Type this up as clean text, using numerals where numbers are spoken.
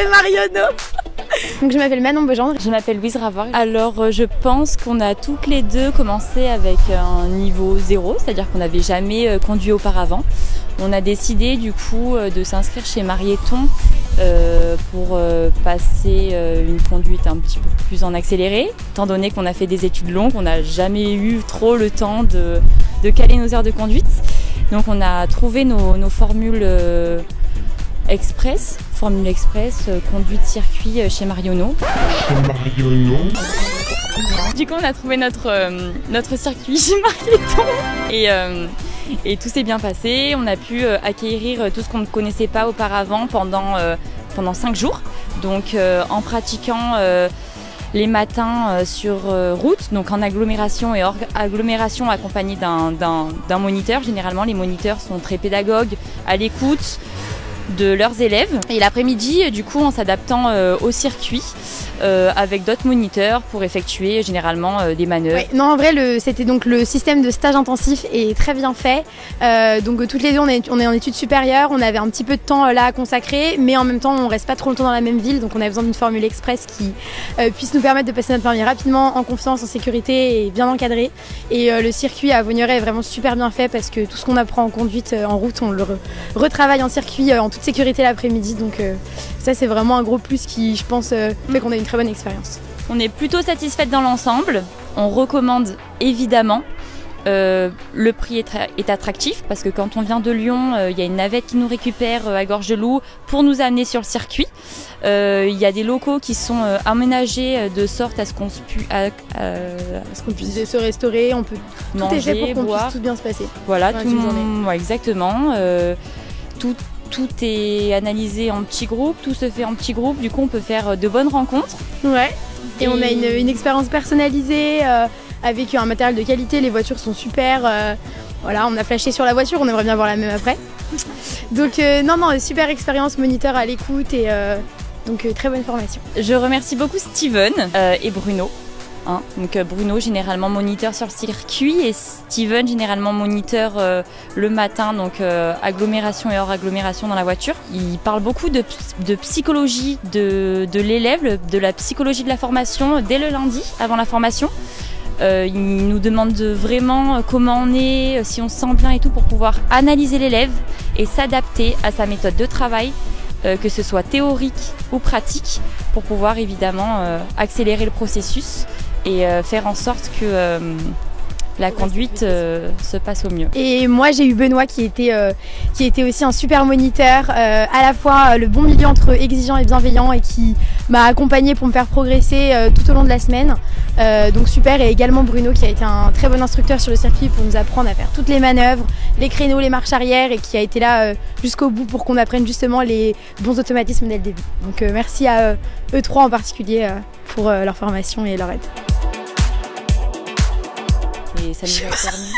chez Marionneau. Donc je m'appelle Manon Begendre. Je m'appelle Louise Ravard. Alors je pense qu'on a toutes les deux commencé avec un niveau 0, c'est-à-dire qu'on n'avait jamais conduit auparavant. On a décidé du coup de s'inscrire chez Marieton pour passer une conduite un petit peu plus en accéléré. Étant donné qu'on a fait des études longues, on n'a jamais eu trop le temps de caler nos heures de conduite. Donc on a trouvé nos formules express, conduite circuit chez Marionneau. Du coup on a trouvé notre circuit chez Marieton et tout s'est bien passé. On a pu acquérir tout ce qu'on ne connaissait pas auparavant pendant 5 jours. Donc en pratiquant les matins sur route, donc en agglomération et hors agglomération accompagné d'un moniteur. Généralement les moniteurs sont très pédagogues, à l'écoute de leurs élèves, et l'après-midi du coup en s'adaptant au circuit avec d'autres moniteurs pour effectuer généralement des manœuvres. Ouais, non en vrai c'était donc le système de stage intensif est très bien fait, donc toutes les deux on est en études supérieures, on avait un petit peu de temps là à consacrer, mais en même temps on reste pas trop longtemps dans la même ville, donc on a besoin d'une formule express qui puisse nous permettre de passer notre permis rapidement, en confiance, en sécurité et bien encadré. Et le circuit à Vaugneray est vraiment super bien fait parce que tout ce qu'on apprend en conduite en route on le retravaille en circuit en toute sécurité l'après-midi, donc ça c'est vraiment un gros plus qui je pense fait qu'on a une très bonne expérience. On est plutôt satisfaite dans l'ensemble, on recommande évidemment. Le prix est attractif parce que quand on vient de Lyon, il y a une navette qui nous récupère à Gorge-de-Loup pour nous amener sur le circuit. Il y a des locaux qui sont aménagés de sorte à ce qu'on puisse se restaurer, on peut manger, tout est fait pour qu'on boire. puisse tout bien se passer. Voilà, ouais, exactement. Tout est analysé en petits groupes, tout se fait en petits groupes, du coup on peut faire de bonnes rencontres. Ouais, et on a une expérience personnalisée avec un matériel de qualité, les voitures sont super. Voilà, on a flashé sur la voiture, on aimerait bien voir la même après. Donc non, super expérience, moniteur à l'écoute et donc très bonne formation. Je remercie beaucoup Steven et Bruno. Donc Bruno généralement moniteur sur le circuit et Steven généralement moniteur le matin, donc agglomération et hors agglomération dans la voiture. Il parle beaucoup de psychologie de l'élève, de la psychologie de la formation dès le lundi avant la formation. Il nous demande vraiment comment on est, si on se sent bien et tout pour pouvoir analyser l'élève et s'adapter à sa méthode de travail, que ce soit théorique ou pratique, pour pouvoir évidemment accélérer le processus et faire en sorte que la conduite se passe au mieux. Et moi j'ai eu Benoît qui était aussi un super moniteur, à la fois le bon milieu entre exigeant et bienveillant et qui m'a accompagné pour me faire progresser tout au long de la semaine. Donc super, et également Bruno qui a été un très bon instructeur sur le circuit pour nous apprendre à faire toutes les manœuvres, les créneaux, les marches arrière et qui a été là jusqu'au bout pour qu'on apprenne justement les bons automatismes dès le début. Donc merci à eux trois en particulier pour leur formation et leur aide. Et ça nous a permis.